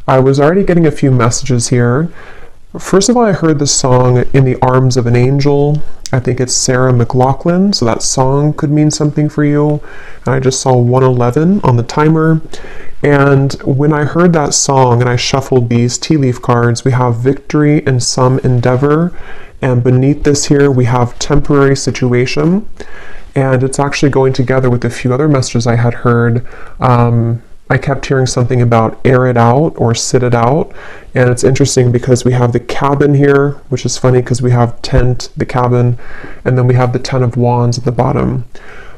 I was already getting a few messages here. First of all, I heard the song In the Arms of an Angel. I think it's Sarah McLachlan, so that song could mean something for you. And I just saw 111 on the timer. And when I heard that song and I shuffled these tea leaf cards, we have victory in some endeavor. And beneath this here, we have temporary situation. And it's actually going together with a few other messages I had heard. I kept hearing something about air it out or sit it out. And it's interesting because we have the cabin here, which is funny because we have tent, the cabin, and then we have the 10 of Wands at the bottom.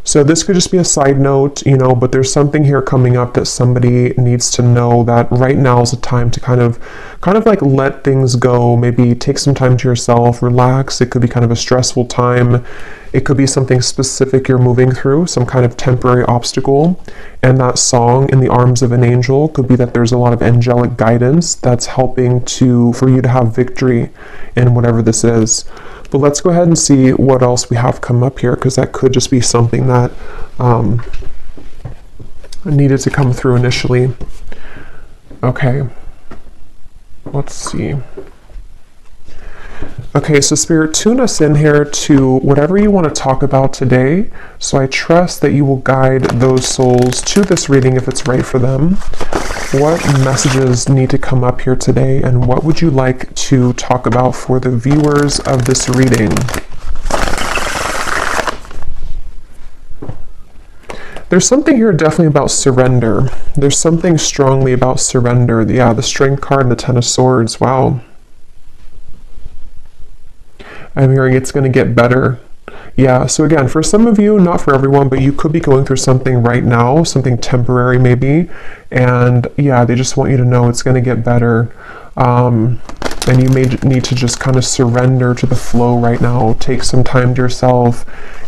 So this could just be a side note, but there's something here coming up that somebody needs to know, that right now is a time to kind of like let things go, maybe take some time to yourself, relax. It could be kind of a stressful time. It could be something specific you're moving through, some kind of temporary obstacle. And that song, In the Arms of an Angel, could be that there's a lot of angelic guidance that's helping for you to have victory in whatever this is. But let's go ahead and see what else we have come up here, because that could just be something that needed to come through initially. Okay, let's see. Okay, so Spirit, tune us in here to whatever you want to talk about today. So I trust that you will guide those souls to this reading if it's right for them. What messages need to come up here today, and what would you like to talk about for the viewers of this reading? There's something here definitely about surrender. There's something strongly about surrender. Yeah, the Strength card and the 10 of Swords. Wow. I'm hearing it's going to get better. Yeah, so again, for some of you, not for everyone, but you could be going through something right now, something temporary maybe, and yeah, they just want you to know it's going to get better. And you may need to just kind of surrender to the flow right now. Take some time to yourself,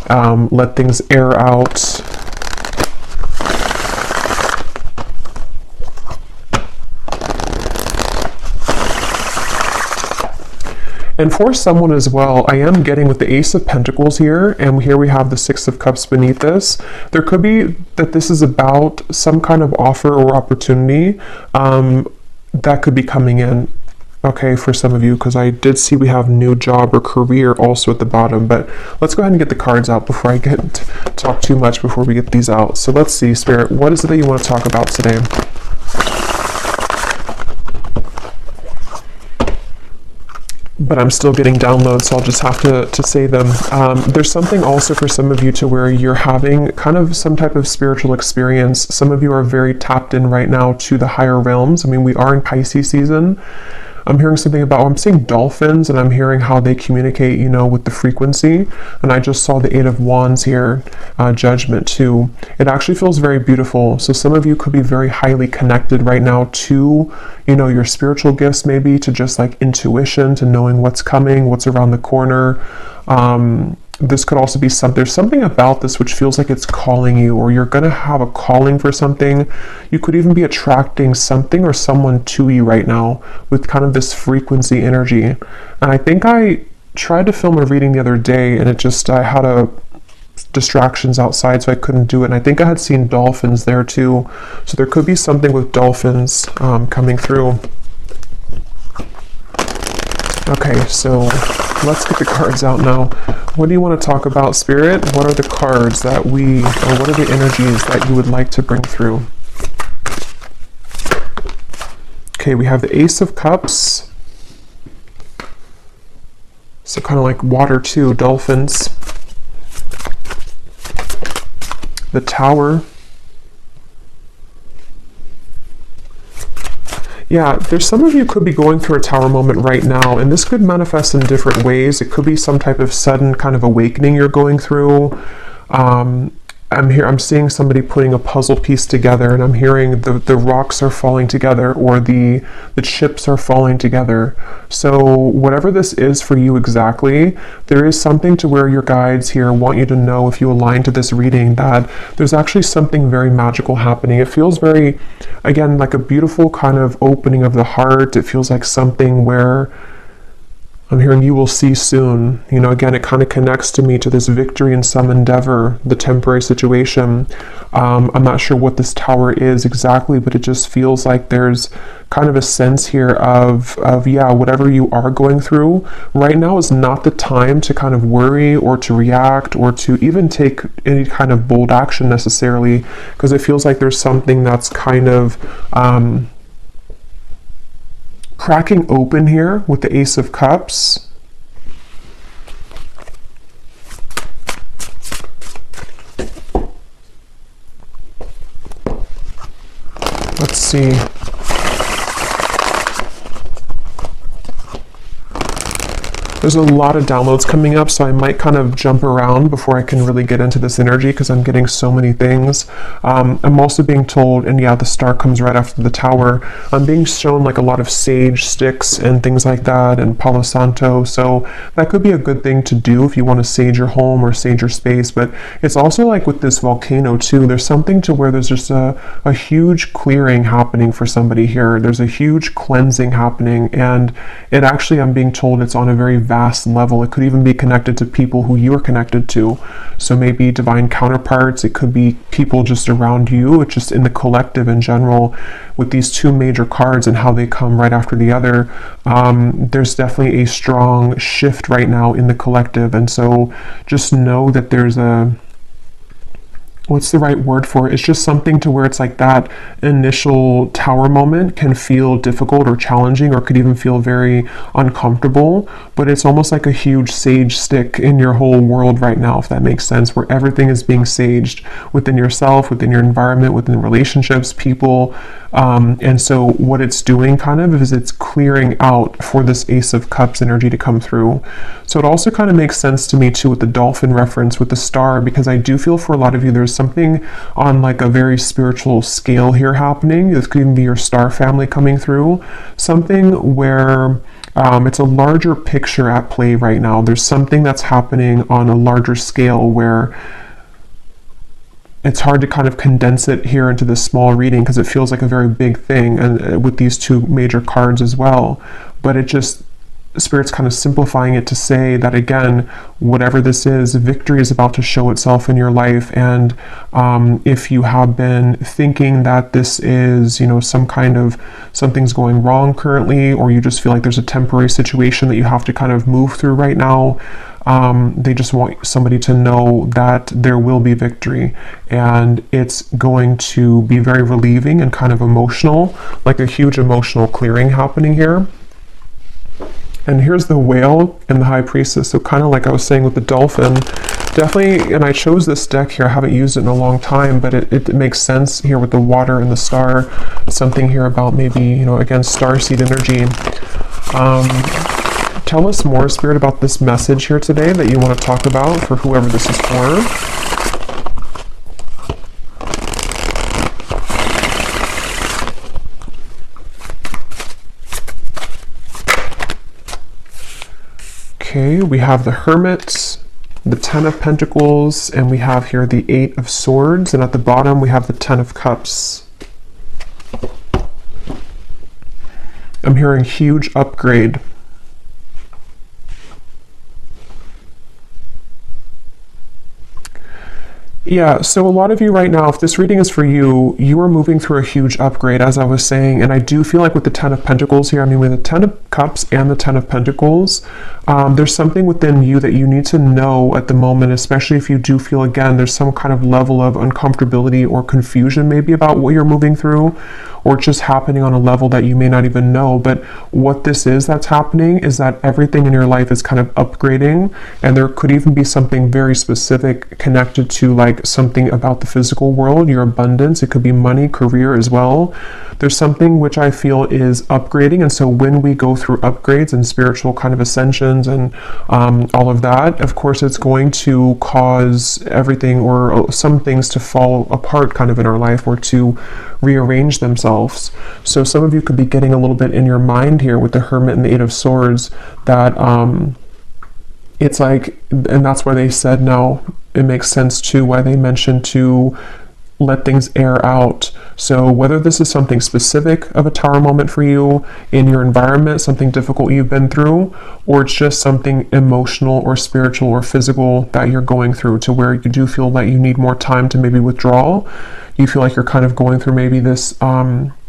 let things air out. And for someone as well, I am getting with the Ace of Pentacles here, and here we have the Six of Cups beneath this. There could be that this is about some kind of offer or opportunity that could be coming in, okay, for some of you, because I did see we have new job or career also at the bottom. But let's go ahead and get the cards out before I talk too much before we get these out. So let's see, Spirit, what is it that you want to talk about today? But I'm still getting downloads, so I'll just have to say them. There's something also for some of you to where you're having kind of some type of spiritual experience. Some of you are very tapped in right now to the higher realms. I mean, we are in Pisces season. I'm hearing something about, I'm seeing dolphins, and I'm hearing how they communicate, with the frequency. And I just saw the 8 of Wands here, Judgment too. It actually feels very beautiful. So some of you could be very highly connected right now to, your spiritual gifts, maybe to just like intuition, to knowing what's coming, what's around the corner. This could also be there's something about this which feels like it's calling you, or you're going to have a calling for something. You could even be attracting something or someone to you right now with kind of this frequency energy. And I think I tried to film a reading the other day, and I had distractions outside, so I couldn't do it. And I think I had seen dolphins there too. So there could be something with dolphins coming through. Okay, so let's get the cards out now. What do you want to talk about, Spirit? What are the cards or what are the energies that you would like to bring through? Okay, we have the Ace of Cups. So kind of like water too, dolphins. The Tower. Yeah, there's some of you could be going through a Tower moment right now, and this could manifest in different ways. It could be some type of sudden kind of awakening you're going through. I'm seeing somebody putting a puzzle piece together, and I'm hearing the rocks are falling together, or the chips are falling together. So whatever this is for you exactly, there is something to where your guides here want you to know, if you align to this reading, that there's actually something very magical happening. It feels very, again, like a beautiful kind of opening of the heart. It feels like something where I'm hearing you will see soon. Again, it kind of connects to me to this victory in some endeavor, the temporary situation. I'm not sure what this tower is exactly, but it just feels like there's kind of a sense here of yeah, whatever you are going through right now is not the time to kind of worry or to react or to even take any kind of bold action necessarily, because it feels like there's something that's kind of cracking open here with the Ace of Cups. Let's see. There's a lot of downloads coming up, so I might kind of jump around before I can really get into this energy because I'm getting so many things. I'm also being told, and yeah, the star comes right after the tower. I'm being shown like a lot of sage sticks and things like that, and Palo Santo. So that could be a good thing to do if you want to sage your home or sage your space. But it's also like with this volcano too, there's something to where there's just a huge clearing happening for somebody here. There's a huge cleansing happening, and it actually, I'm being told, it's on a very vast level. It could even be connected to people who you are connected to. So maybe divine counterparts, it could be people just around you. It's just in the collective in general with these two major cards and how they come right after the other. There's definitely a strong shift right now in the collective. And so just know that there's a, what's the right word for it? It's just something to where it's like that initial tower moment can feel difficult or challenging, or could even feel very uncomfortable, but it's almost like a huge sage stick in your whole world right now, if that makes sense, where everything is being saged within yourself, within your environment, within relationships, people. And so what it's doing kind of is it's clearing out for this Ace of Cups energy to come through. So it also kind of makes sense to me too with the dolphin reference with the star, because I do feel for a lot of you there's something on like a very spiritual scale here happening. This could even be your star family coming through, something where it's a larger picture at play right now. There's something that's happening on a larger scale where it's hard to kind of condense it here into this small reading because it feels like a very big thing, and with these two major cards as well. But it just, Spirit's kind of simplifying it to say that, again, whatever this is, victory is about to show itself in your life. And if you have been thinking that this is, you know, some kind of something's going wrong currently, or you just feel like there's a temporary situation that you have to kind of move through right now, they just want somebody to know that there will be victory, and it's going to be very relieving and kind of emotional, like a huge emotional clearing happening here. And here's the whale and the high priestess. So kind of like I was saying with the dolphin, definitely, and I chose this deck here, I haven't used it in a long time, but it makes sense here with the water and the star. Something here about maybe, you know, again, starseed energy. Tell us more, Spirit, about this message here today that you want to talk about for whoever this is for. Okay, we have the Hermit, the Ten of Pentacles, and we have here the Eight of Swords, and at the bottom we have the Ten of Cups. I'm hearing huge upgrade. Yeah, so a lot of you right now, if this reading is for you, you are moving through a huge upgrade, as I was saying, and I do feel like with the Ten of Pentacles here, I mean, with the Ten of Cups and the Ten of Pentacles, there's something within you that you need to know at the moment, especially if you do feel, again, there's some kind of level of uncomfortability or confusion maybe about what you're moving through, or just happening on a level that you may not even know. But what this is that's happening is that everything in your life is kind of upgrading, and there could even be something very specific connected to like something about the physical world, your abundance. It could be money, career as well. There's something which I feel is upgrading, and so when we go through upgrades and spiritual kind of ascensions and all of that, of course it's going to cause everything or some things to fall apart kind of in our life or to rearrange themselves. So some of you could be getting a little bit in your mind here with the Hermit and the Eight of Swords that it's like, and that's why they said no, it makes sense too why they mentioned to let things air out. So whether this is something specific of a tower moment for you in your environment, something difficult you've been through, or it's just something emotional or spiritual or physical that you're going through to where you do feel that you need more time to maybe withdraw. You feel like you're kind of going through maybe this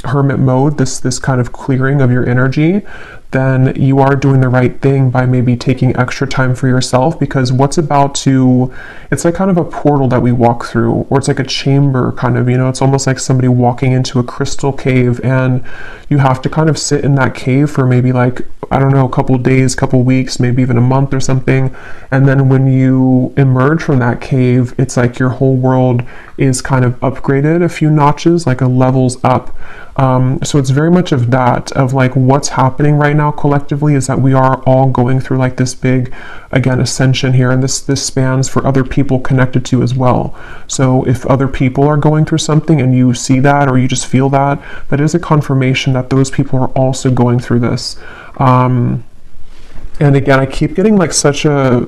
hermit mode, this kind of clearing of your energy, then you are doing the right thing by maybe taking extra time for yourself, because what's about to, it's like kind of a portal that we walk through, or it's like a chamber kind of, it's almost like somebody walking into a crystal cave, and you have to kind of sit in that cave for maybe like, I don't know, a couple of days, couple weeks, maybe even a month or something. And then when you emerge from that cave, it's like your whole world is kind of upgraded a few notches, like a levels up. So it's very much of that, of like what's happening right now collectively is that we are all going through like this big, again, ascension here, and this spans for other people connected to as well. So if other people are going through something and you see that, or you just feel that, that is a confirmation that those people are also going through this. And again, I keep getting like such a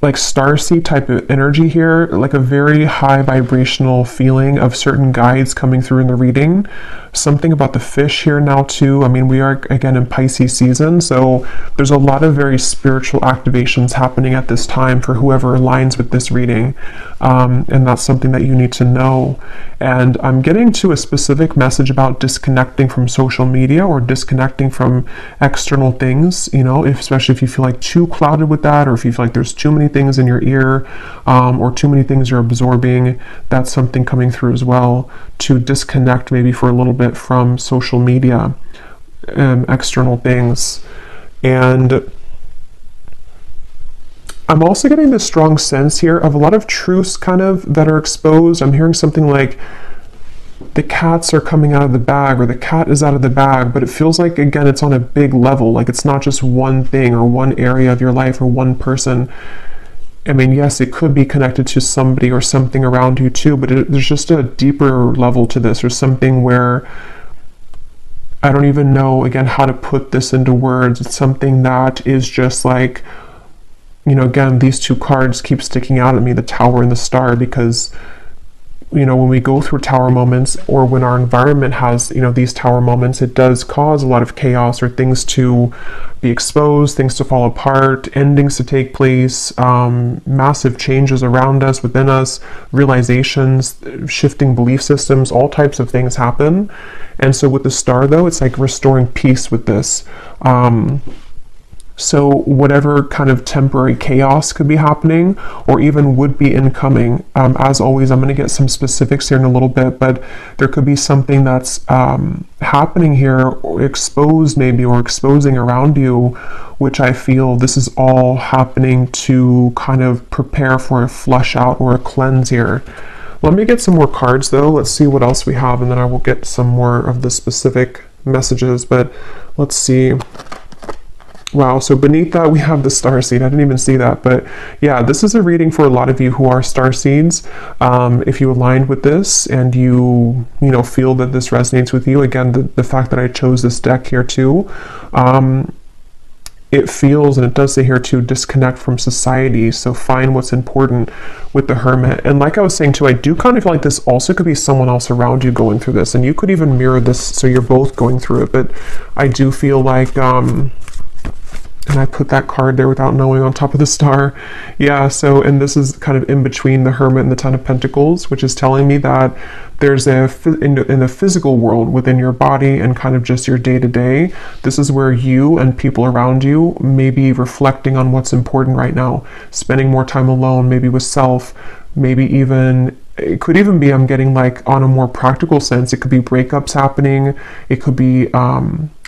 like starseed type of energy here, like a very high vibrational feeling of certain guides coming through in the reading. Something about the fish here now too. I mean, we are again in Pisces season, so there's a lot of very spiritual activations happening at this time for whoever aligns with this reading. And that's something that you need to know. And I'm getting to a specific message about disconnecting from social media or disconnecting from external things, especially if you feel like too clouded with that, or if you feel like there's too many things in your ear, or too many things you're absorbing. That's something coming through as well, to disconnect maybe for a little bit from social media, external things. And I'm also getting this strong sense here of a lot of truths kind of that are exposed. I'm hearing something like the cats are coming out of the bag, or the cat is out of the bag, but it feels like, again, it's on a big level. Like it's not just one thing or one area of your life or one person. I mean, yes, it could be connected to somebody or something around you too, but there's just a deeper level to this, or something where I don't even know, again, how to put this into words. It's something that is just like, again, these two cards keep sticking out at me, the Tower and the Star, because when we go through tower moments, or when our environment has, these tower moments, it does cause a lot of chaos, or things to be exposed, things to fall apart, endings to take place, massive changes around us, within us, realizations, shifting belief systems, all types of things happen. And so with the Star, though, it's like restoring peace with this. So whatever kind of temporary chaos could be happening, or even would be incoming, as always, I'm going to get some specifics here in a little bit, but there could be something that's happening here, or exposed maybe, or exposing around you, which I feel this is all happening to kind of prepare for a flush out or a cleanse here. Let me get some more cards though. Let's see what else we have, and then I will get some more of the specific messages, but let's see. Wow, so beneath that we have the starseed. I didn't even see that, but yeah, this is a reading for a lot of you who are starseeds. If you aligned with this and you feel that this resonates with you, again, the fact that I chose this deck here too, it feels, and it does say here too, disconnect from society. So find what's important with the Hermit. And like I was saying too, I do kind of feel like this also could be someone else around you going through this, and you could even mirror this, so you're both going through it. But I do feel like, and I put that card there without knowing on top of the Star. Yeah, so, and this is kind of in between the Hermit and the Ten of Pentacles, which is telling me that there's in the physical world, within your body and kind of just your day-to-day, this is where you and people around you may be reflecting on what's important right now, spending more time alone, maybe with self, maybe even, it could even be, I'm getting like on a more practical sense, it could be breakups happening, it could be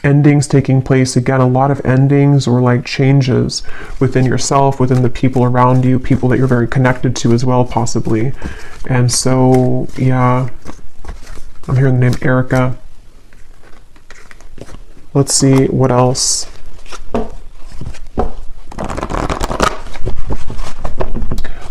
endings taking place, again, a lot of endings or like changes within yourself, within the people around you, people that you're very connected to as well, possibly. And so, yeah, I'm hearing the name Erica. Let's see what else.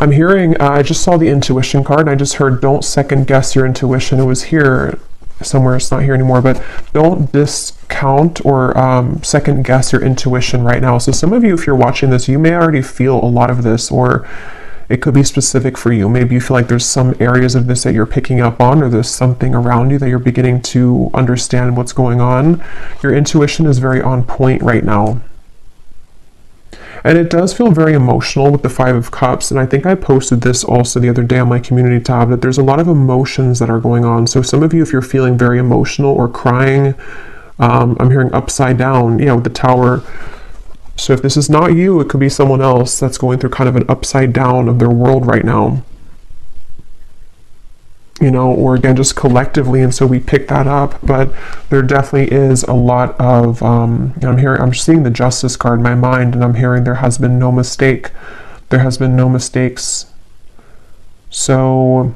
I'm hearing, I just saw the intuition card, and I just heard, don't second guess your intuition. It was here somewhere, it's not here anymore, but don't discount or second guess your intuition right now. So some of you, if you're watching this, you may already feel a lot of this, or it could be specific for you. Maybe you feel like there's some areas of this that you're picking up on, or there's something around you that you're beginning to understand what's going on. Your intuition is very on point right now. And it does feel very emotional with the Five of Cups. And I think I posted this also the other day on my community tab, that there's a lot of emotions that are going on. So some of you, if you're feeling very emotional or crying, I'm hearing upside down, with the Tower. So if this is not you, it could be someone else that's going through kind of an upside down of their world right now. Or again, just collectively, and so we pick that up. But there definitely is a lot of, I'm seeing the Justice card in my mind, and I'm hearing there has been no mistake. There has been no mistakes. So,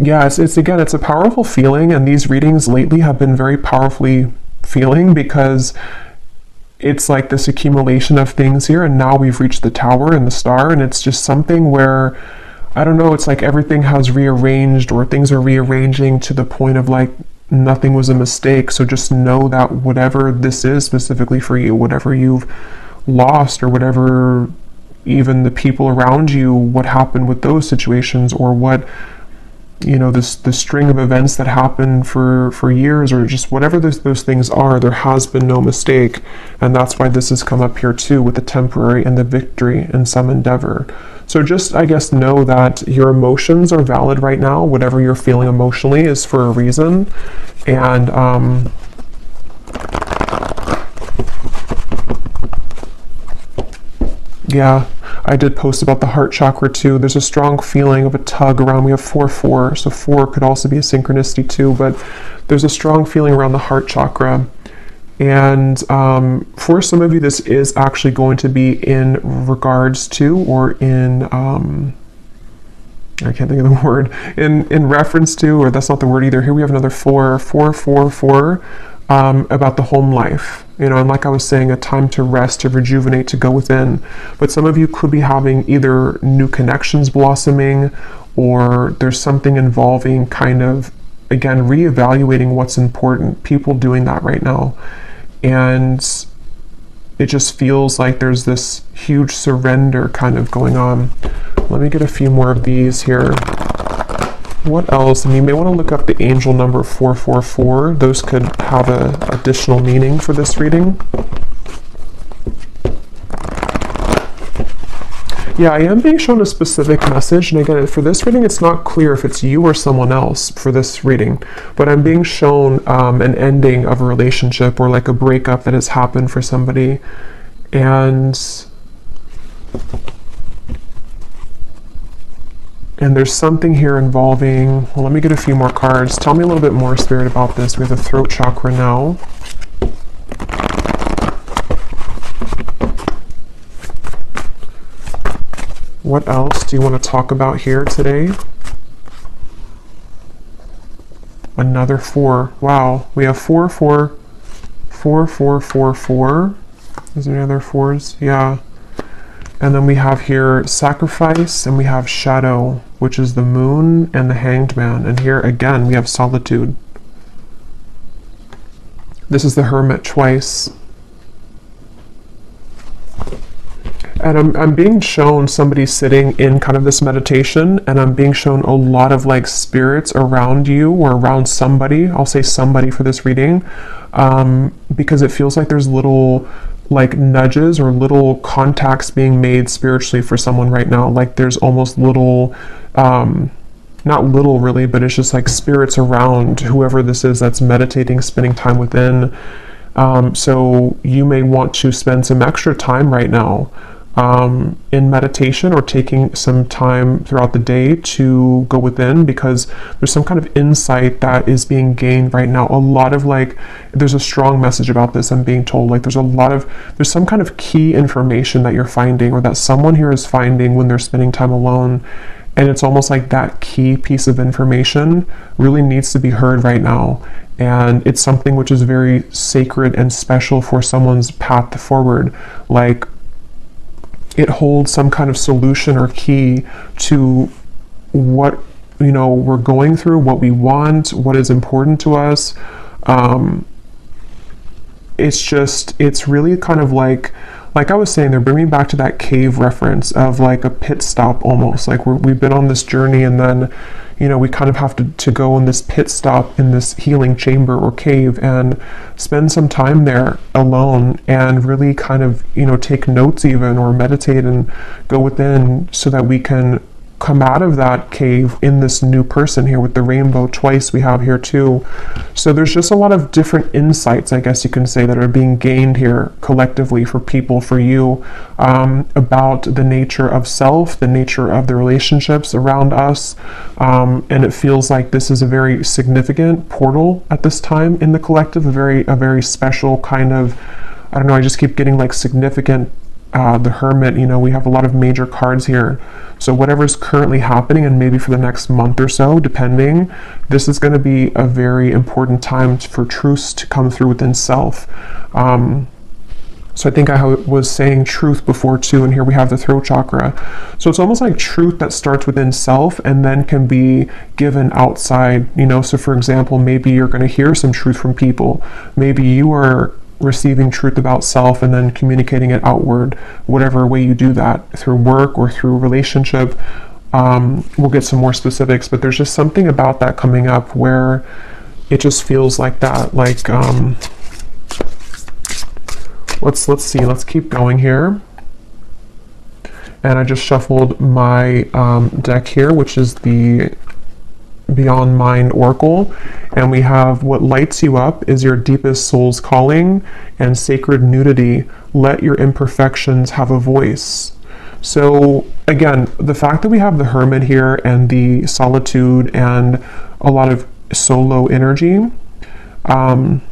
yeah, it's a powerful feeling, and these readings lately have been very powerfully feeling, because it's like this accumulation of things here, and now we've reached the Tower and the Star, and it's just something where, I don't know, it's like everything has rearranged, or things are rearranging to the point of like nothing was a mistake. So just know that whatever this is specifically for you, whatever you've lost, or whatever, even the people around you, what happened with those situations, or what, the string of events that happened for years, or just whatever those things are, there has been no mistake. And that's why this has come up here too, with the Temporary and the Victory in some endeavor. So just, I guess, know that your emotions are valid right now. Whatever you're feeling emotionally is for a reason. And yeah, I did post about the heart chakra too. There's a strong feeling of a tug around. We have 4-4, so 4 could also be a synchronicity too, but there's a strong feeling around the heart chakra. And for some of you, this is actually going to be in regards to, or in, I can't think of the word, in reference to, or that's not the word either. Here we have another 4, about the home life. And like I was saying, a time to rest, to rejuvenate, to go within. But some of you could be having either new connections blossoming, or there's something involving kind of, again, reevaluating what's important. People doing that right now. And it just feels like there's this huge surrender kind of going on. Let me get a few more of these here. What else? And you may want to look up the angel number 444. Those could have an additional meaning for this reading. Yeah, I am being shown a specific message, and again, for this reading, it's not clear if it's you or someone else for this reading, but I'm being shown an ending of a relationship, or like a breakup that has happened for somebody, and there's something here involving, well, let me get a few more cards. Tell me a little bit more, Spirit, about this. We have the throat chakra now. What else do you want to talk about here today? Another 4. Wow, we have 4, 4, 4, 4, 4, 4. Is there any other 4s? Yeah. And then we have here sacrifice, and we have shadow, which is the moon and the hanged man. And here again, we have solitude. This is the hermit twice. And I'm being shown somebody sitting in kind of this meditation, and I'm being shown a lot of like spirits around you, or around somebody. I'll say somebody for this reading, because it feels like there's little like nudges or little contacts being made spiritually for someone right now. Like there's almost little, not little really, but it's just like spirits around whoever this is that's meditating, spending time within. So you may want to spend some extra time right now in meditation, or taking some time throughout the day to go within, because there's some kind of insight that is being gained right now. A lot of like, there's a strong message about this, I'm being told. Like there's some kind of key information that you're finding, or that someone here is finding when they're spending time alone. And it's almost like that key piece of information really needs to be heard right now. And it's something which is very sacred and special for someone's path forward. Like, it holds some kind of solution or key to what, we're going through, what we want, what is important to us. It's really kind of like like I was saying, they're bringing back to that cave reference of like a pit stop almost. Like we've been on this journey, and then, you know, we kind of have to go on this pit stop in this healing chamber or cave and spend some time there alone and really kind of, you know, take notes even, or meditate and go within, so that we can come out of that cave in this new person here with the rainbow twice we have here too. So there's just a lot of different insights, I guess you can say, that are being gained here collectively for people, for you, about the nature of self, the nature of the relationships around us. And it feels like this is a very significant portal at this time in the collective, a very special kind of, I don't know, I just keep getting like significant. The Hermit, you know, we have a lot of major cards here. So whatever's currently happening, and maybe for the next month or so, depending, this is going to be a very important time for truths to come through within self. So I think I was saying truth before too, and here we have the throat chakra. So it's almost like truth that starts within self and then can be given outside, you know. So for example, maybe you're going to hear some truth from people. Maybe you are receiving truth about self and then communicating it outward, whatever way you do that, through work or through relationship. We'll get some more specifics, but there's just something about that coming up where it just feels like that. Like, let's see, let's keep going here. And I just shuffled my deck here, which is the Beyond Mind Oracle, and we have what lights you up is your deepest soul's calling and sacred nudity. Let your imperfections have a voice. So again, the fact that we have the Hermit here and the solitude and a lot of solo energy, I'm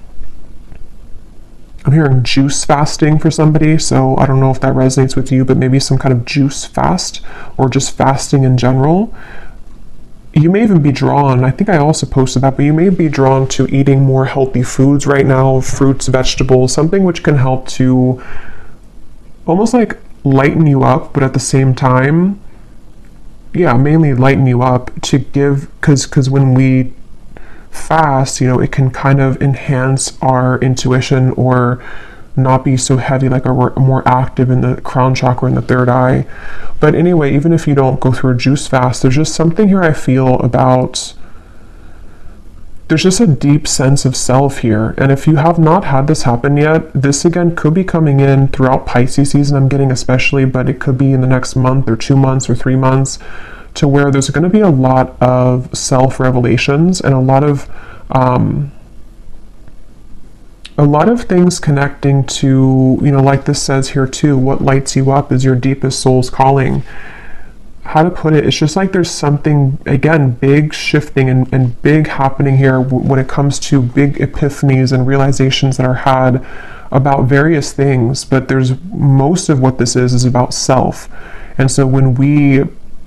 hearing juice fasting for somebody, so I don't know if that resonates with you, but maybe some kind of juice fast or just fasting in general. You may even be drawn, I think I also posted that, but you may be drawn to eating more healthy foods right now, fruits, vegetables, something which can help to almost like lighten you up, but at the same time, yeah, mainly lighten you up to give, because when we fast, you know, it can kind of enhance our intuition or not be so heavy, like we're more active in the crown chakra and the third eye. But anyway, even if you don't go through a juice fast, there's just something here I feel about, there's just a deep sense of self here. And if you have not had this happen yet, this again could be coming in throughout Pisces season, I'm getting especially, but it could be in the next month or 2 months or 3 months, to where there's going to be a lot of self-revelations and a lot of things connecting to, you know, like this says here too, what lights you up is your deepest soul's calling. How to put it, it's just like there's something, again, big shifting and big happening here when it comes to big epiphanies and realizations that are had about various things. But there's most of what this is about self. And so when we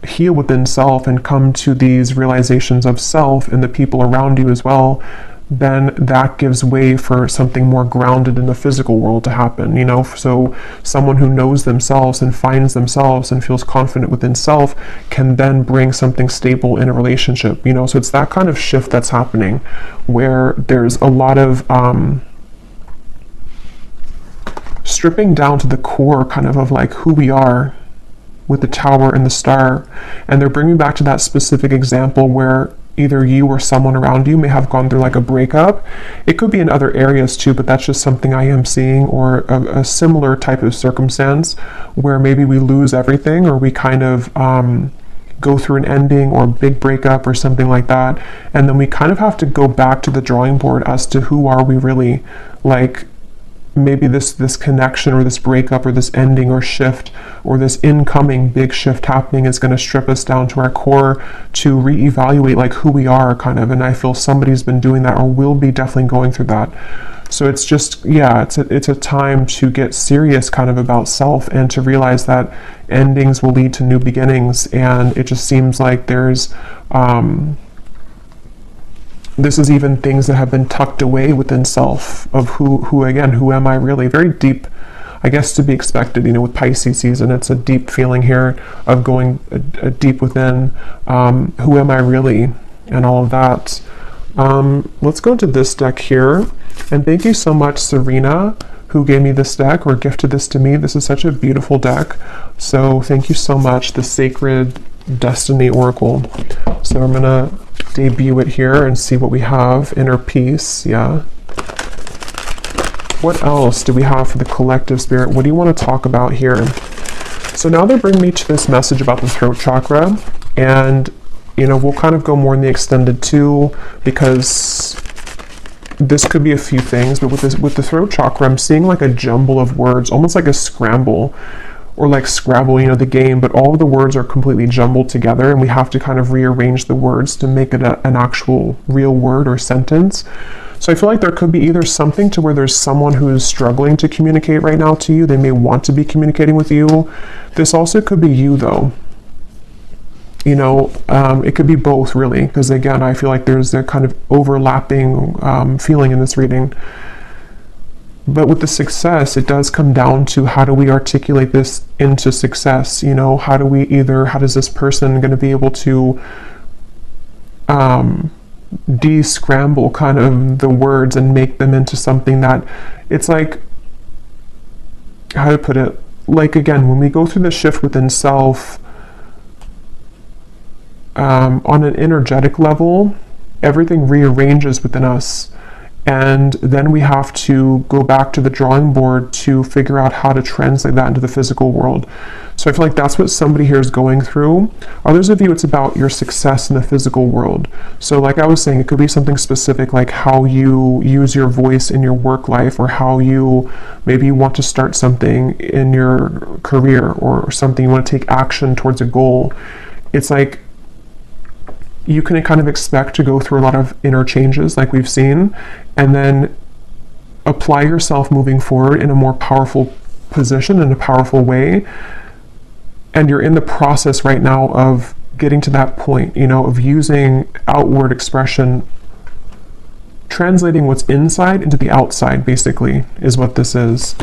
heal within self and come to these realizations of self and the people around you as well, then that gives way for something more grounded in the physical world to happen, you know. So someone who knows themselves and finds themselves and feels confident within self can then bring something stable in a relationship, you know. So it's that kind of shift that's happening where there's a lot of stripping down to the core kind of like who we are with the Tower and the Star. And they're bringing back to that specific example where either you or someone around you may have gone through like a breakup. It could be in other areas too, but that's just something I am seeing, or a similar type of circumstance where maybe we lose everything, or we kind of go through an ending or a big breakup or something like that. And then we kind of have to go back to the drawing board as to who are we really. Like maybe this connection or this breakup or this ending or shift or this incoming big shift happening is going to strip us down to our core to reevaluate like who we are kind of. And I feel somebody's been doing that or will be definitely going through that. So it's just, yeah, it's a time to get serious kind of about self and to realize that endings will lead to new beginnings. And it just seems like there's this is even things that have been tucked away within self of who again, who am I really? Very deep, I guess, to be expected, you know, with Pisces season. It's a deep feeling here of going deep within, who am I really, and all of that. Let's go into this deck here. And thank you so much, Serena, who gave me this deck or gifted this to me. This is such a beautiful deck. So thank you so much, the Sacred Destiny Oracle. So I'm gonna debut it here and see what we have. Inner peace, yeah. What else do we have for the collective spirit? What do you want to talk about here? So now they bring me to this message about the throat chakra, and you know, we'll kind of go more in the extended too, because this could be a few things, but with the throat chakra, I'm seeing like a jumble of words, almost like a scramble, or like Scrabble, you know, the game, but all of the words are completely jumbled together, and we have to kind of rearrange the words to make it an actual real word or sentence. So I feel like there could be either something to where there's someone who is struggling to communicate right now to you. They may want to be communicating with you. This also could be you though. You know, it could be both really, because again, I feel like there's a kind of overlapping feeling in this reading. But with the success, it does come down to how do we articulate this into success? You know, how does this person going to be able to de-scramble kind of the words and make them into something that it's like, how to put it, like again, when we go through the shift within self, on an energetic level, everything rearranges within us, and then we have to go back to the drawing board to figure out how to translate that into the physical world. So I feel like that's what somebody here is going through. Others of you, it's about your success in the physical world. So like I was saying, it could be something specific, like how you use your voice in your work life, or how you maybe want to start something in your career, or something you want to take action towards a goal. It's like you can kind of expect to go through a lot of inner changes like we've seen, and then apply yourself moving forward in a more powerful position, in a powerful way. And you're in the process right now of getting to that point, you know, of using outward expression, translating what's inside into the outside, basically, is what this is.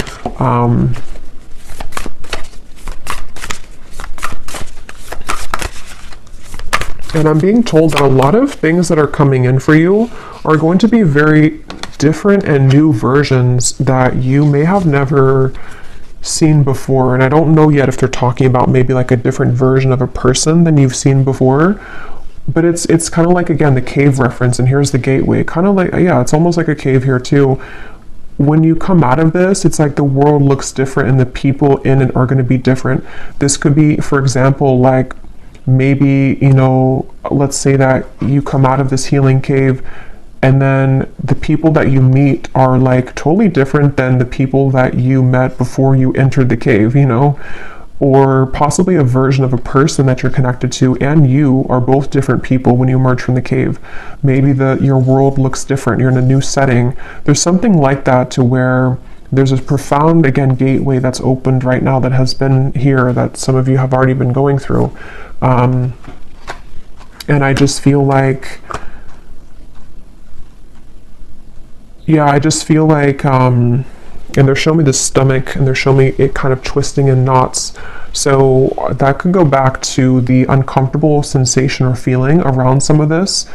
And I'm being told that a lot of things that are coming in for you are going to be very different and new versions that you may have never seen before. And I don't know yet if they're talking about maybe like a different version of a person than you've seen before. But it's kind of like, again, the cave reference, and here's the gateway. Kind of like, yeah, it's almost like a cave here too. When you come out of this, it's like the world looks different and the people in it are going to be different. This could be, for example, like, maybe, you know, let's say that you come out of this healing cave, and then the people that you meet are like totally different than the people that you met before you entered the cave, you know, or possibly a version of a person that you're connected to and you are both different people when you emerge from the cave. Maybe your world looks different, you're in a new setting. There's something like that, to where there's a profound, again, gateway that's opened right now that has been here, that some of you have already been going through. And I just feel like, yeah, I just feel like, and they're showing me the stomach, and they're showing me it kind of twisting in knots. So that could go back to the uncomfortable sensation or feeling around some of this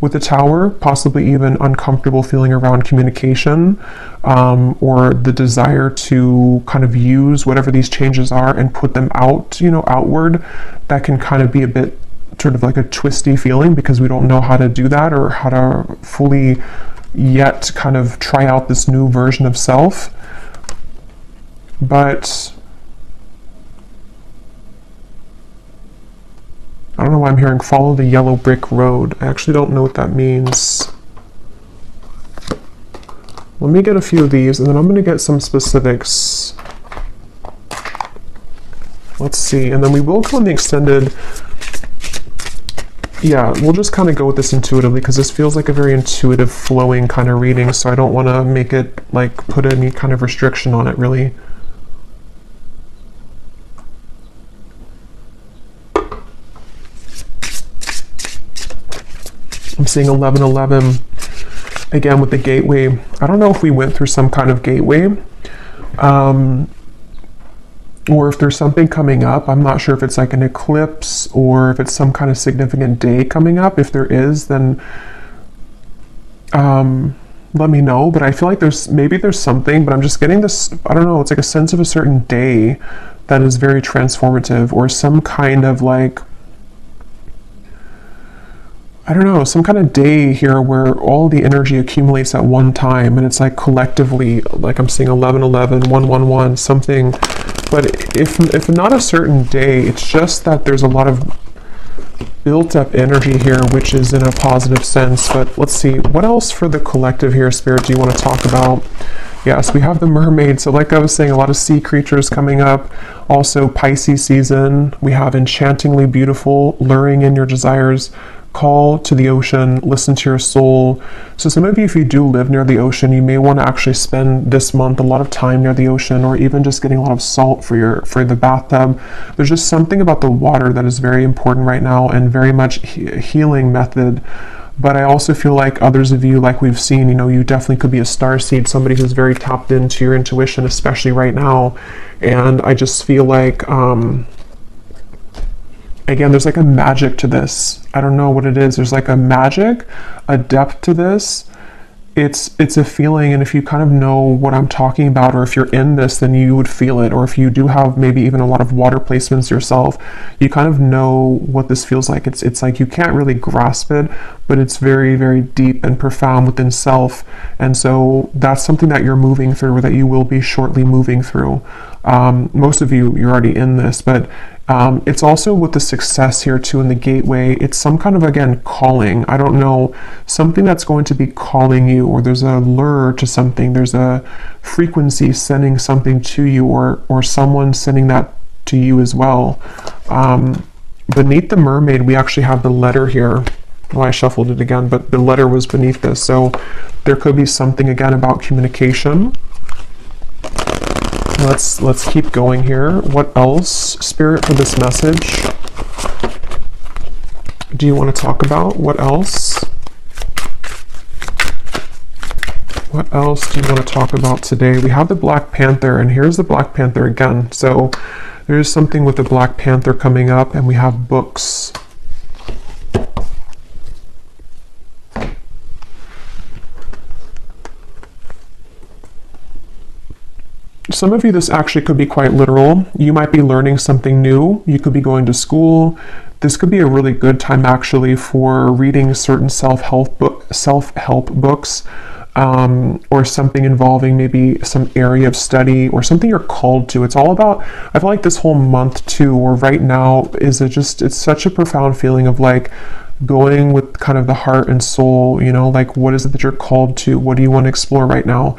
with the Tower, possibly even uncomfortable feeling around communication, or the desire to kind of use whatever these changes are and put them out, you know, outward. That can kind of be a bit sort of like a twisty feeling, because we don't know how to do that, or how to fully yet kind of try out this new version of self. But I don't know why I'm hearing follow the yellow brick road. I actually don't know what that means. Let me get a few of these, and then I'm going to get some specifics. Let's see, and then we will go in the extended. Yeah, we'll just kind of go with this intuitively, because this feels like a very intuitive, flowing kind of reading, so I don't want to make it, like, put any kind of restriction on it, really. I'm seeing 1111, again, with the gateway. I don't know if we went through some kind of gateway, or if there's something coming up. I'm not sure if it's like an eclipse, or if it's some kind of significant day coming up. If there is, then let me know. But I feel like there's something, but I'm just getting this, I don't know, it's like a sense of a certain day that is very transformative, or some kind of like, I don't know, some kind of day here where all the energy accumulates at one time, and it's like collectively, like I'm seeing 1111, 111, something. But if not a certain day, it's just that there's a lot of built up energy here, which is in a positive sense. But let's see, what else for the collective here, Spirit, do you want to talk about? Yes, we have the mermaid. So like I was saying, a lot of sea creatures coming up. Also Pisces season. We have enchantingly beautiful, luring in your desires, call to the ocean, listen to your soul. So some of you, if you do live near the ocean, you may want to actually spend this month a lot of time near the ocean, or even just getting a lot of salt for the bathtub. There's just something about the water that is very important right now, and very much healing method. But I also feel like others of you, like we've seen, you definitely could be a starseed, somebody who's very tapped into your intuition, especially right now. And I just feel like, again, there's like a magic to this. I don't know what it is. There's like a magic, a depth to this. It's a feeling, and if you kind of know what I'm talking about, or if you're in this, then you would feel it. Or if you do have maybe even a lot of water placements yourself, you kind of know what this feels like. It's like you can't really grasp it, but it's very, very deep and profound within self. And so that's something that you're moving through, or that you will be shortly moving through. Most of you're already in this, but it's also with the success here too in the gateway. It's some kind of, again, calling. I don't know, something that's going to be calling you, or there's a lure to something. There's a frequency sending something to you, or someone sending that to you as well. Beneath the mermaid, we actually have the letter here. Well, I shuffled it again, but the letter was beneath this. So there could be something, again, about communication. Let's keep going here. What else, Spirit, for this message do you want to talk about? What else? What else do you want to talk about today? We have the Black Panther, and here's the Black Panther again. So there's something with the Black Panther coming up, and we have books. Some of you, this actually could be quite literal. You might be learning something new. You could be going to school. This could be a really good time actually for reading certain self-help books, or something involving maybe some area of study, or something you're called to. It's all about, I feel like this whole month too, or right now, it's such a profound feeling of like going with kind of the heart and soul, like what is it that you're called to? What do you want to explore right now?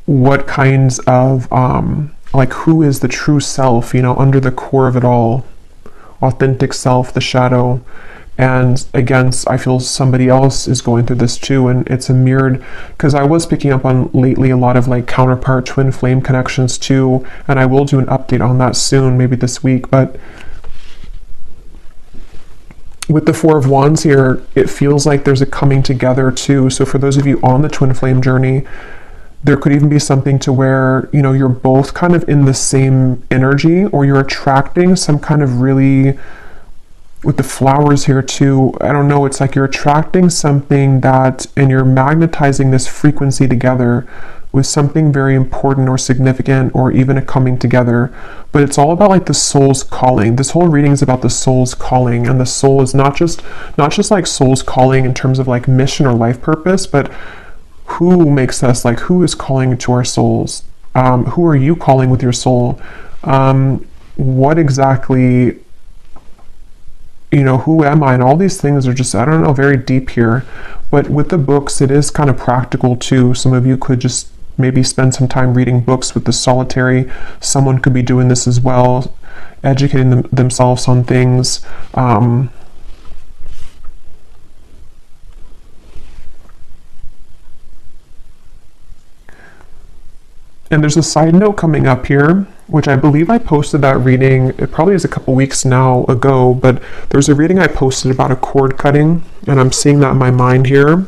What kinds of, like who is the true self, under the core of it all, authentic self, the shadow. And again, I feel somebody else is going through this too, and it's a mirrored, because I was picking up on lately a lot of like counterpart twin flame connections too, and I will do an update on that soon, maybe this week. But with the Four of Wands here, it feels like there's a coming together too. So for those of you on the twin flame journey, there could even be something to where, you're both kind of in the same energy, or you're attracting some kind of really, with the flowers here too, I don't know, it's like you're attracting something that, and you're magnetizing this frequency together with something very important or significant, or even a coming together. But it's all about like the soul's calling. This whole reading is about the soul's calling, and the soul is not just like soul's calling in terms of like mission or life purpose, but who makes us, like who is calling to our souls? Who are you calling with your soul? What exactly, who am I? And all these things are just, I don't know, very deep here. But with the books, it is kind of practical too. Some of you could just maybe spend some time reading books with the solitary. Someone could be doing this as well, educating themselves on things. And there's a side note coming up here, which I believe I posted that reading, it probably is a couple weeks now ago, but there's a reading I posted about a cord cutting, and I'm seeing that in my mind here.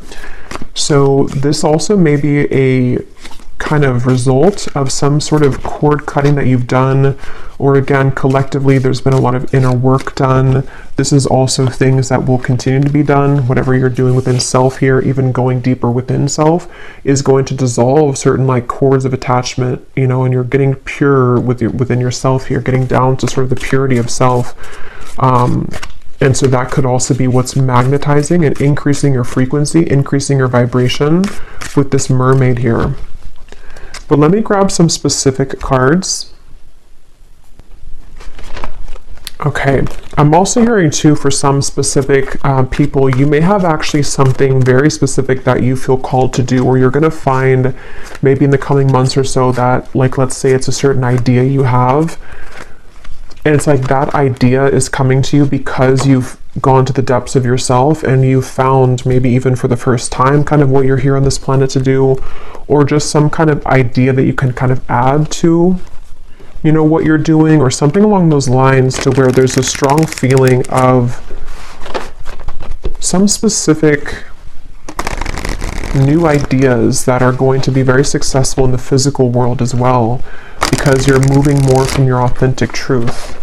So this also may be a kind of result of some sort of cord cutting that you've done, or again, collectively, there's been a lot of inner work done. This is also things that will continue to be done. Whatever you're doing within self here, even going deeper within self, is going to dissolve certain like cords of attachment, you know, and you're getting pure within yourself here, getting down to sort of the purity of self. And so that could also be what's magnetizing and increasing your frequency, increasing your vibration with this mermaid here. But let me grab some specific cards. Okay, I'm also hearing too, for some specific people, you may have actually something very specific that you feel called to do, or you're going to find maybe in the coming months or so that, like, let's say it's a certain idea you have, and it's like that idea is coming to you because you've gone to the depths of yourself and you've found, maybe even for the first time, kind of what you're here on this planet to do, or just some kind of idea that you can kind of add to, you know, what you're doing, or something along those lines, to where there's a strong feeling of some specific new ideas that are going to be very successful in the physical world as well, because you're moving more from your authentic truth.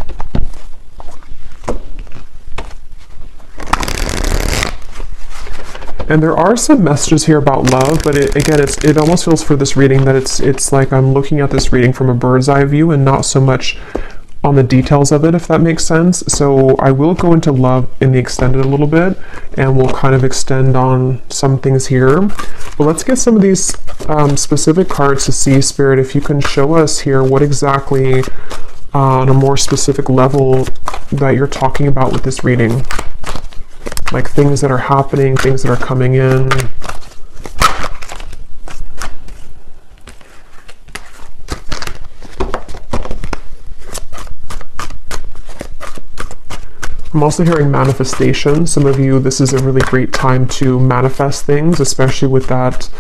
And there are some messages here about love, but it almost feels for this reading that it's like I'm looking at this reading from a bird's eye view and not so much on the details of it, if that makes sense. So I will go into love in the extended a little bit, and we'll kind of extend on some things here. But let's get some of these specific cards to see, Spirit, if you can show us here what exactly on a more specific level that you're talking about with this reading. Like things that are happening, things that are coming in. I'm also hearing manifestation. Some of you, this is a really great time to manifest things, especially with that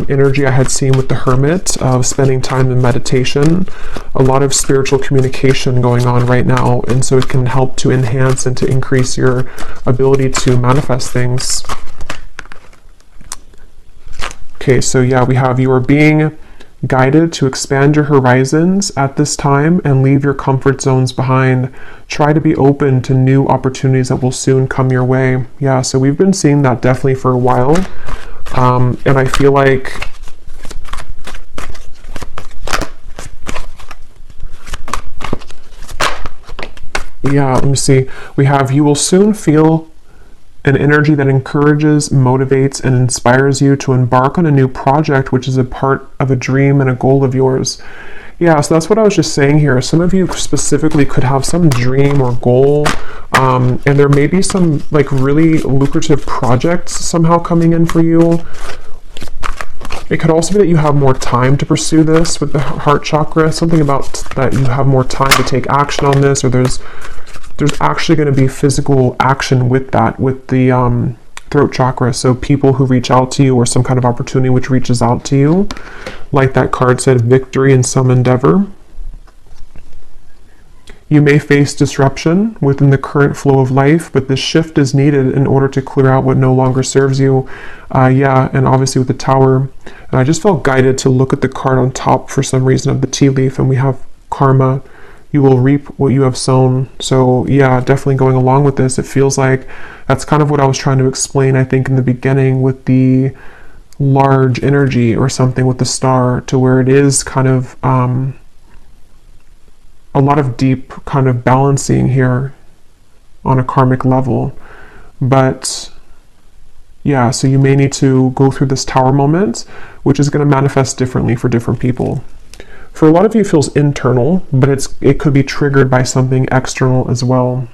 energy I had seen with the Hermit of spending time in meditation. A lot of spiritual communication going on right now, and so it can help to enhance and to increase your ability to manifest things. Okay, so yeah, we have you are being guided to expand your horizons at this time and leave your comfort zones behind. Try to be open to new opportunities that will soon come your way. Yeah, so we've been seeing that definitely for a while. And I feel like yeah, let me see. We have you will soon feel an energy that encourages, motivates, and inspires you to embark on a new project, which is a part of a dream and a goal of yours. Yeah, so that's what I was just saying here. Some of you specifically could have some dream or goal, and there may be some like really lucrative projects somehow coming in for you. It could also be that you have more time to pursue this with the heart chakra, something about that you have more time to take action on this, or there's actually going to be physical action with that, with the throat chakra. So people who reach out to you, or some kind of opportunity which reaches out to you, like that card said, victory in some endeavor. You may face disruption within the current flow of life, but this shift is needed in order to clear out what no longer serves you. Yeah, and obviously with the Tower. And I just felt guided to look at the card on top for some reason of the tea leaf, and we have karma. You will reap what you have sown. So yeah, definitely going along with this, it feels like that's kind of what I was trying to explain, I think, in the beginning with the large energy or something with the star, to where it is kind of a lot of deep kind of balancing here on a karmic level. But yeah, so you may need to go through this Tower moment, which is going to manifest differently for different people. For a lot of you, it feels internal, but it could be triggered by something external as well.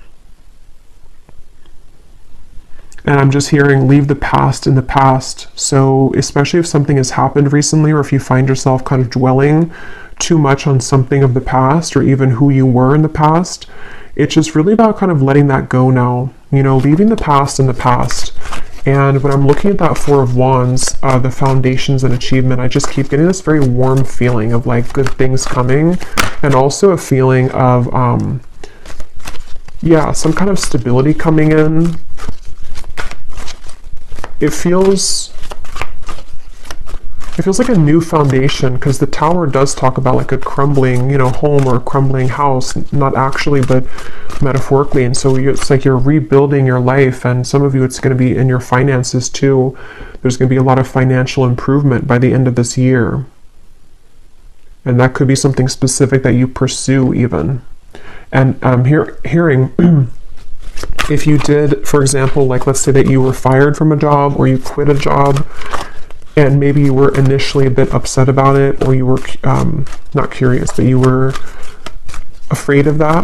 And I'm just hearing, leave the past in the past. So especially if something has happened recently, or if you find yourself kind of dwelling too much on something of the past, or even who you were in the past, it's just really about kind of letting that go now, you know, leaving the past in the past. And when I'm looking at that Four of Wands, the foundations and achievement, I just keep getting this very warm feeling of like good things coming, and also a feeling of, yeah, some kind of stability coming in. It feels it feels like a new foundation, because the Tower does talk about like a crumbling, home or a crumbling house, not actually, but metaphorically. And so it's like you're rebuilding your life, and some of you, it's going to be in your finances too. There's going to be a lot of financial improvement by the end of this year. And that could be something specific that you pursue even. And I'm hearing, if you did, for example, like let's say that you were fired from a job or you quit a job, and maybe you were initially a bit upset about it, or you were not curious, but you were afraid of that.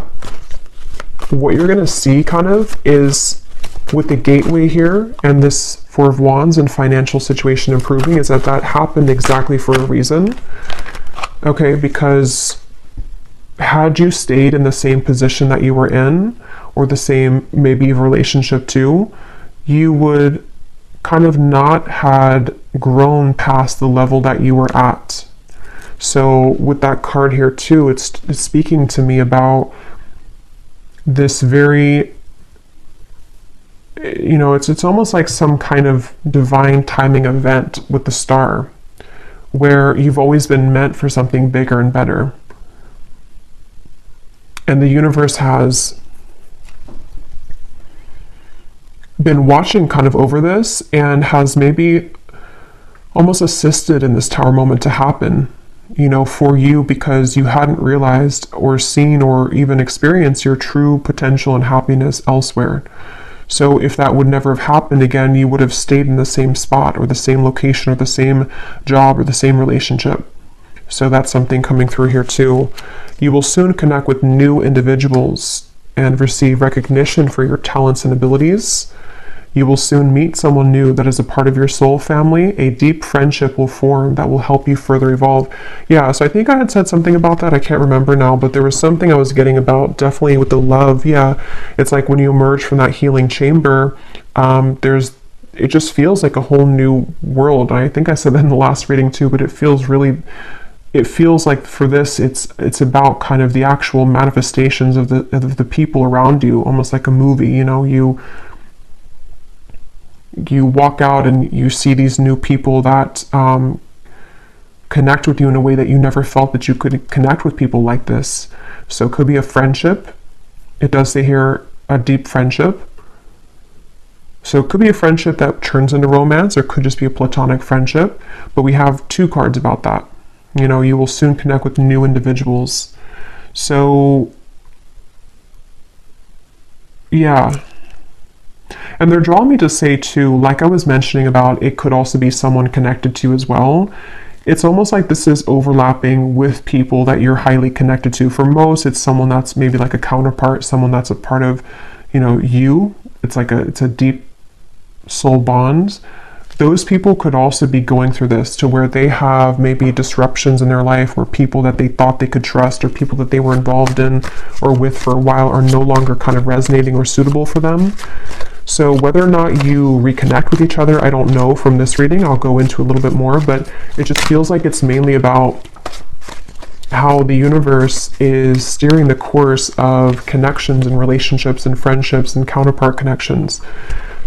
What you're going to see kind of is with the gateway here and this Four of Wands and financial situation improving, is that happened exactly for a reason. Okay, because had you stayed in the same position that you were in, or the same maybe relationship too, you would kind of not had grown past the level that you were at. So with that card here too, it's speaking to me about this very, it's almost like some kind of divine timing event with the star, where you've always been meant for something bigger and better. And the universe has been watching kind of over this, and has maybe almost assisted in this Tower moment to happen, for you, because you hadn't realized or seen or even experienced your true potential and happiness elsewhere. So if that would never have happened again, you would have stayed in the same spot or the same location or the same job or the same relationship. So that's something coming through here too. You will soon connect with new individuals and receive recognition for your talents and abilities. You will soon meet someone new that is a part of your soul family. A deep friendship will form that will help you further evolve. Yeah, so I think I had said something about that. I can't remember now, but there was something I was getting about, definitely with the love. Yeah, it's like when you emerge from that healing chamber, it just feels like a whole new world. I think I said that in the last reading too, but it feels like for this, it's about kind of the actual manifestations of the people around you, almost like a movie. You walk out and you see these new people that connect with you in a way that you never felt that you could connect with people like this. So it could be a friendship. It does say here a deep friendship. So it could be a friendship that turns into romance, or it could just be a platonic friendship. But we have two cards about that. You will soon connect with new individuals. So yeah. And they're drawing me to say too, like I was mentioning about, it could also be someone connected to you as well. It's almost like this is overlapping with people that you're highly connected to. For most, it's someone that's maybe like a counterpart, someone that's a part of, you. It's a deep soul bond. Those people could also be going through this, to where they have maybe disruptions in their life, where people that they thought they could trust, or people that they were involved in or with for a while, are no longer kind of resonating or suitable for them. So whether or not you reconnect with each other, I don't know from this reading. I'll go into a little bit more, but it just feels like it's mainly about how the universe is steering the course of connections and relationships and friendships and counterpart connections,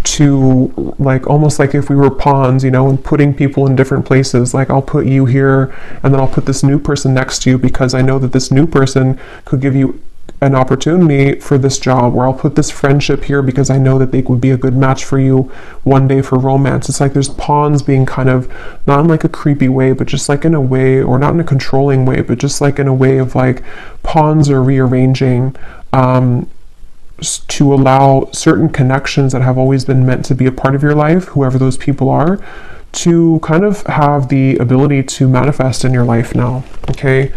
to like almost like if we were pawns, and putting people in different places. Like I'll put you here, and then I'll put this new person next to you, because I know that this new person could give you an opportunity for this job, or I'll put this friendship here because I know that they would be a good match for you one day for romance. It's like there's pawns being kind of, not in like a creepy way, but just like in a way, or not in a controlling way, but just like in a way of like pawns are rearranging to allow certain connections that have always been meant to be a part of your life, whoever those people are, to kind of have the ability to manifest in your life now. Okay.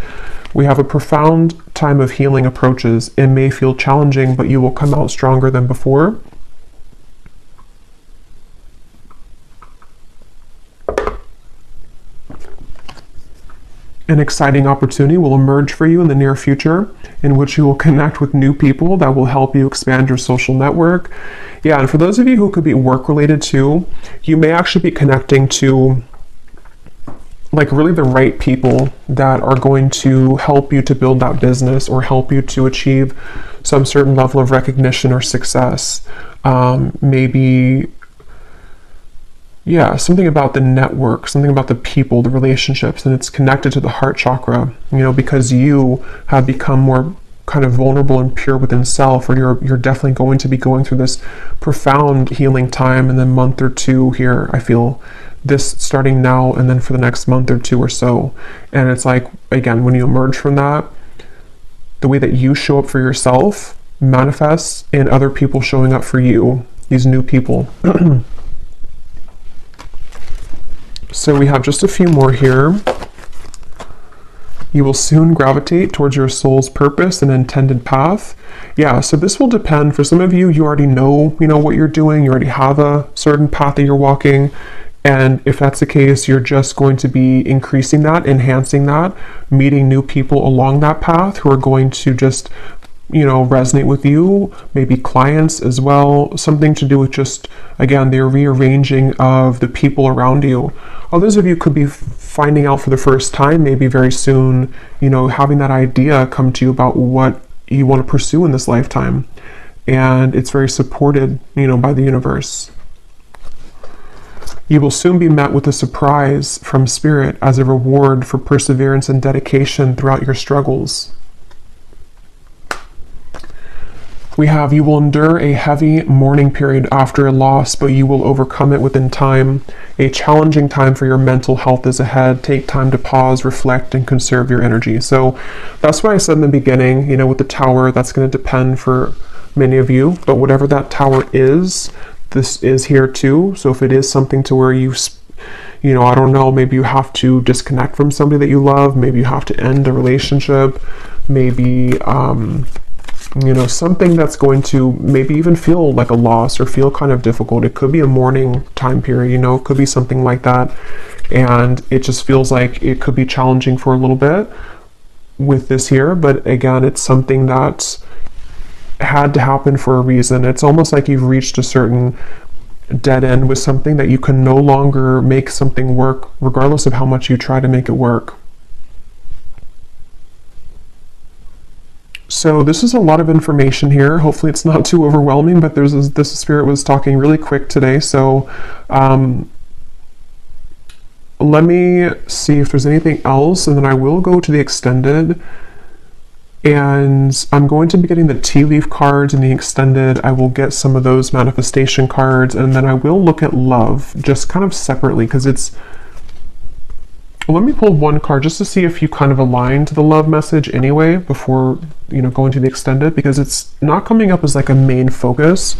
We have a profound time of healing approaches. It may feel challenging, but you will come out stronger than before. An exciting opportunity will emerge for you in the near future, in which you will connect with new people that will help you expand your social network. Yeah, and for those of you who could be work-related too, you may actually be connecting to like really the right people that are going to help you to build that business, or help you to achieve some certain level of recognition or success. Maybe Yeah, something about the network, something about the people, the relationships, and it's connected to the heart chakra, because you have become more kind of vulnerable and pure within self, or you're definitely going to be going through this profound healing time in the month or two here. I feel this starting now and then for the next month or two or so. And it's like, again, when you emerge from that, the way that you show up for yourself manifests in other people showing up for you, these new people. So we have just a few more here. You will soon gravitate towards your soul's purpose and intended path. Yeah, so this will depend. For some of you, you already know, what you're doing. You already have a certain path that you're walking. And if that's the case, you're just going to be increasing that, enhancing that, meeting new people along that path who are going to just, resonate with you, maybe clients as well, something to do with just, again, the rearranging of the people around you. Others of you could be finding out for the first time, maybe very soon, having that idea come to you about what you want to pursue in this lifetime. And it's very supported, by the universe. You will soon be met with a surprise from Spirit as a reward for perseverance and dedication throughout your struggles. We have, you will endure a heavy mourning period after a loss, but you will overcome it within time. A challenging time for your mental health is ahead. Take time to pause, reflect, and conserve your energy. So that's why I said in the beginning, with the tower, that's going to depend for many of you, but whatever that tower is, this is here too. So if it is something to where I don't know, maybe you have to disconnect from somebody that you love, maybe you have to end a relationship, maybe, something that's going to maybe even feel like a loss or feel kind of difficult. It could be a mourning time period, it could be something like that. And it just feels like it could be challenging for a little bit with this here. But again, it's something that's had to happen for a reason. It's almost like you've reached a certain dead end with something that you can no longer make something work, regardless of how much you try to make it work. So this is a lot of information here. Hopefully it's not too overwhelming, but this spirit was talking really quick today. So let me see if there's anything else, and then I will go to the extended. And I'm going to be getting the tea leaf cards in the extended. I will get some of those manifestation cards, and then I will look at love just kind of separately, because let me pull one card just to see if you kind of align to the love message anyway before, going to the extended, because it's not coming up as like a main focus.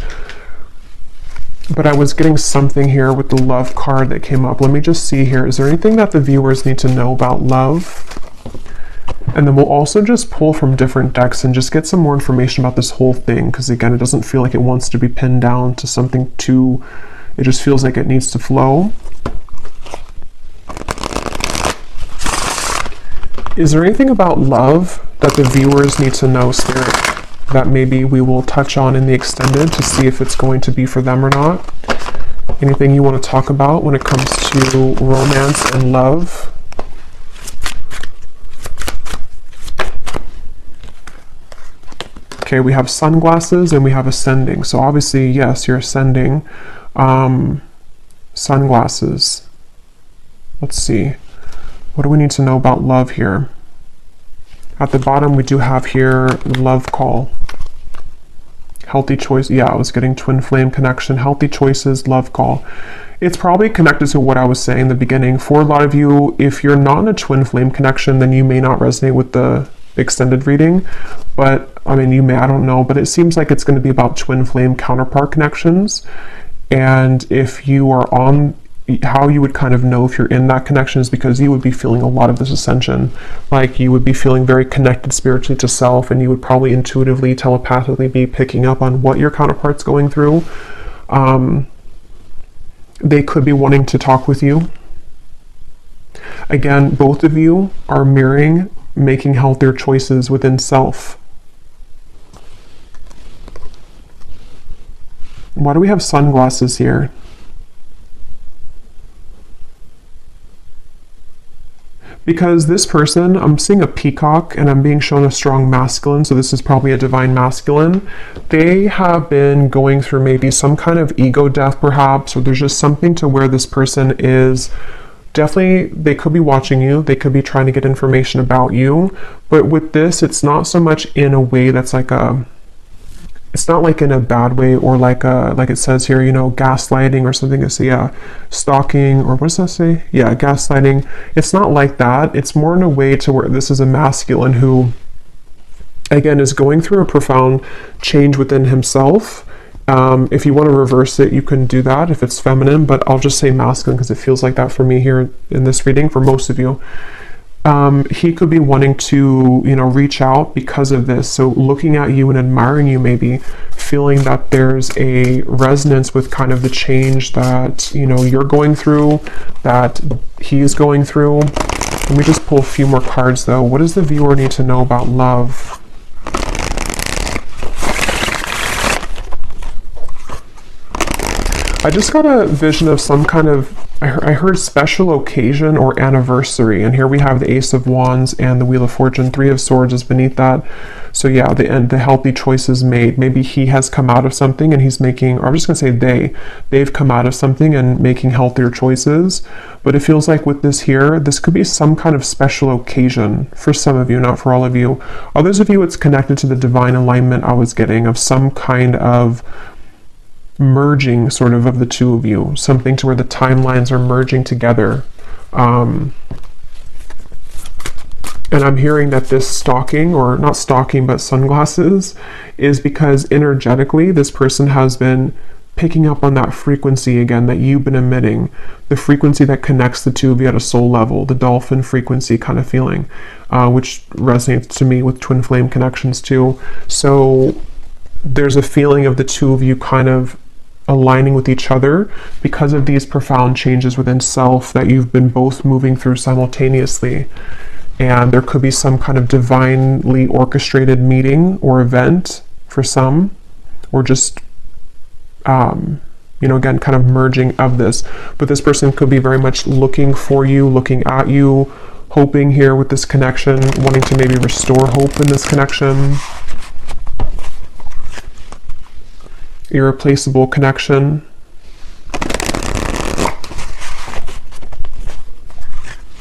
But I was getting something here with the love card that came up. Let me just see here. Is there anything that the viewers need to know about love? And then we'll also just pull from different decks and just get some more information about this whole thing, because again, it doesn't feel like it wants to be pinned down to something too, it just feels like it needs to flow. Is there anything about love that the viewers need to know, Spirit, that maybe we will touch on in the extended to see if it's going to be for them or not? Anything you want to talk about when it comes to romance and love? Okay, we have sunglasses and we have ascending. So obviously, yes, you're ascending. Sunglasses. Let's see. What do we need to know about love here? At the bottom, we do have here love call. Healthy choice. Yeah, I was getting twin flame connection. Healthy choices, love call. It's probably connected to what I was saying in the beginning. For a lot of you, if you're not in a twin flame connection, then you may not resonate with the extended reading. But I mean, you may, I don't know, but it seems like it's going to be about twin flame counterpart connections. And if you are on, how you would kind of know if you're in that connection is because you would be feeling a lot of this ascension. Like you would be feeling very connected spiritually to self, and you would probably intuitively, telepathically be picking up on what your counterpart's going through. They could be wanting to talk with you. Again, both of you are mirroring making healthier choices within self. Why do we have sunglasses here? Because this person, I'm seeing a peacock and I'm being shown a strong masculine, so this is probably a divine masculine. They have been going through maybe some kind of ego death perhaps, or there's just something to where this person is definitely, they could be watching you, they could be trying to get information about you, but with this, it's not so much in a way that's like a, it's not like in a bad way or like like it says here, you know, gaslighting or something. It's stalking, or what does that say? Yeah, gaslighting. It's not like that. It's more in a way to where this is a masculine who, again, is going through a profound change within himself. If you want to reverse it, you can do that if it's feminine, but I'll just say masculine because it feels like that for me here in this reading for most of you. He could be wanting to, you know, reach out because of this. So looking at you and admiring you, maybe feeling that there's a resonance with kind of the change that, you know, you're going through, that he's going through. Let me just pull a few more cards though. What does the viewer need to know about love? I just got a vision of some kind of, I heard special occasion or anniversary, and here we have the Ace of Wands and the Wheel of Fortune. Three of Swords is beneath that. So yeah, the healthy choices made. Maybe he has come out of something and he's making, or I'm just gonna say they've come out of something and making healthier choices. But it feels like with this here, this could be some kind of special occasion for some of you, not for all of you. Others of you, it's connected to the divine alignment I was getting of some kind of merging sort of the two of you, something to where the timelines are merging together. And I'm hearing that this stalking, or not stalking but sunglasses, is because energetically this person has been picking up on that frequency again that you've been emitting, the frequency that connects the two of you at a soul level, the dolphin frequency kind of feeling, which resonates to me with twin flame connections too. So there's a feeling of the two of you kind of aligning with each other because of these profound changes within self that you've been both moving through simultaneously. And there could be some kind of divinely orchestrated meeting or event for some, or just you know, again, kind of merging of this. But this person could be very much looking for you, looking at you, hoping here with this connection, wanting to maybe restore hope in this connection. Irreplaceable connection.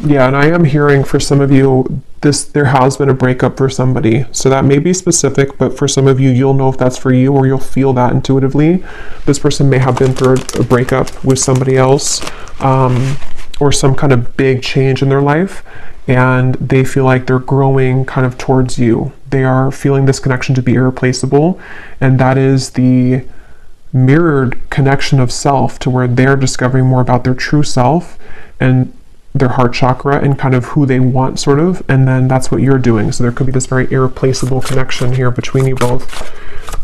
Yeah, and I am hearing for some of you, there has been a breakup for somebody. So that may be specific, but for some of you, you'll know if that's for you, or you'll feel that intuitively. This person may have been through a breakup with somebody else, or some kind of big change in their life, and they feel like they're growing kind of towards you. They are feeling this connection to be irreplaceable, and that is the mirrored connection of self, to where they're discovering more about their true self and their heart chakra and kind of who they want, sort of, and then that's what you're doing. So there could be this very irreplaceable connection here between you both.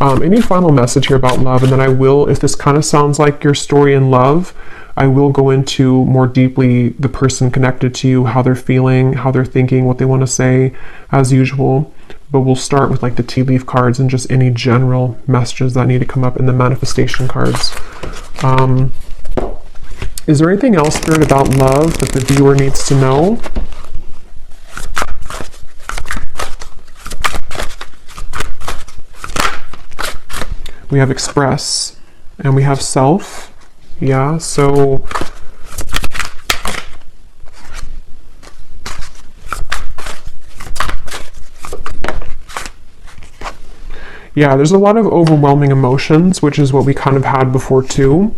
Any final message here about love? And then I will, if this kind of sounds like your story in love, I will go into more deeply the person connected to you, how they're feeling, how they're thinking, what they want to say, as usual. But we'll start with like the tea leaf cards and just any general messages that need to come up in the manifestation cards. Is there anything else, Spirit, about love that the viewer needs to know? We have express and we have self. Yeah, so yeah, there's a lot of overwhelming emotions, which is what we kind of had before too.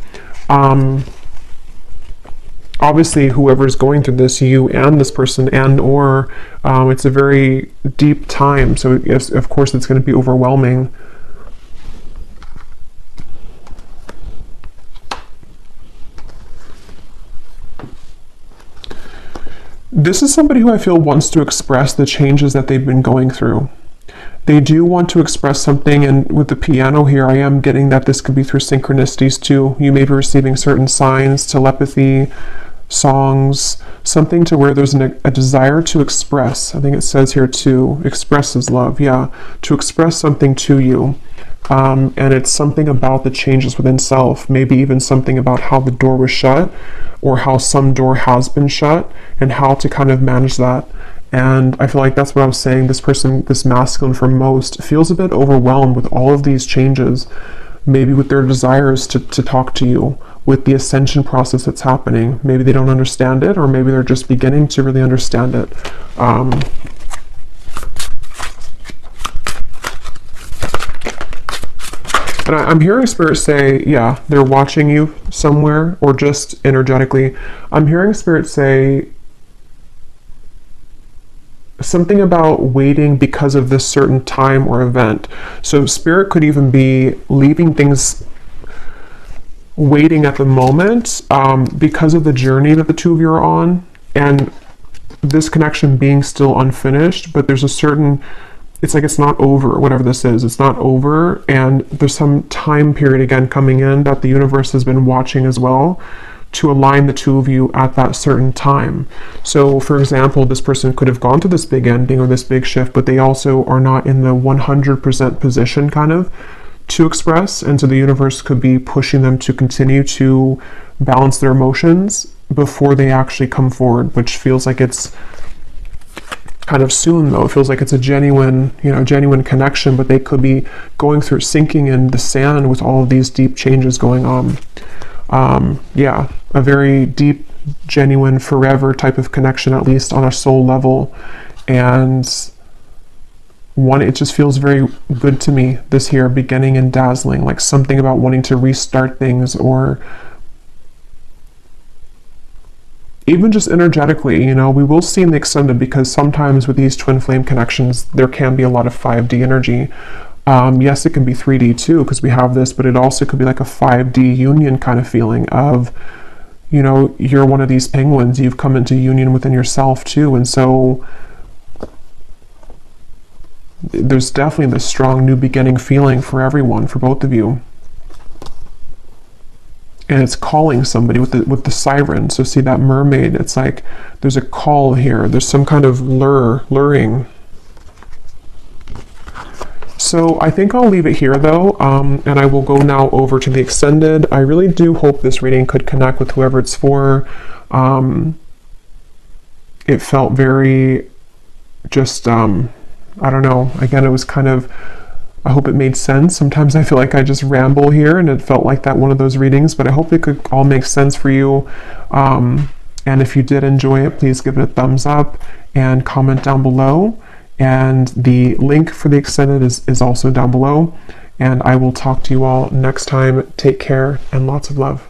Obviously, whoever's going through this, you and this person, and or it's a very deep time, so yes, of course it's going to be overwhelming. This is somebody who I feel wants to express the changes that they've been going through. They do want to express something, and with the piano here, I am getting that this could be through synchronicities too. You may be receiving certain signs, telepathy, songs, something to where there's a desire to express. I think it says here to express is love, yeah, to express something to you. And it's something about the changes within self, maybe even something about how the door was shut or how some door has been shut and how to kind of manage that. And I feel like that's what I was saying. This person, this masculine for most, feels a bit overwhelmed with all of these changes, maybe with their desires to talk to you, with the ascension process that's happening. Maybe they don't understand it, or maybe they're just beginning to really understand it. And I'm hearing Spirit say, yeah, they're watching you somewhere, or just energetically. I'm hearing Spirit say something about waiting because of this certain time or event. So Spirit could even be leaving things waiting at the moment because of the journey that the two of you are on, and this connection being still unfinished, but there's a certain, it's like it's not over, whatever this is, it's not over, and there's some time period again coming in that the universe has been watching as well to align the two of you at that certain time. So for example, this person could have gone to this big ending or this big shift, but they also are not in the 100% position kind of to express, and so the universe could be pushing them to continue to balance their emotions before they actually come forward, which feels like it's kind of soon though. It feels like it's a genuine, genuine connection, but they could be going through sinking in the sand with all of these deep changes going on. Yeah, a very deep, genuine, forever type of connection, at least on a soul level. And it just feels very good to me, this here, beginning and dazzling, like something about wanting to restart things, or even just energetically, we will see in the extended, because sometimes with these twin flame connections, there can be a lot of 5D energy. Yes, it can be 3D too, because we have this, but it also could be like a 5D union kind of feeling of, you're one of these penguins, you've come into union within yourself too, and so there's definitely this strong new beginning feeling for everyone, for both of you. And it's calling somebody with the siren. So see that mermaid, it's like there's a call here, there's some kind of luring. So I think I'll leave it here though, and I will go now over to the extended. I really do hope this reading could connect with whoever it's for. It felt very just, I don't know, again, it was kind of, I hope it made sense. Sometimes I feel like I just ramble here, and it felt like that one of those readings, but I hope it could all make sense for you. And if you did enjoy it, please give it a thumbs up and comment down below. And the link for the extended is also down below. And I will talk to you all next time. Take care and lots of love.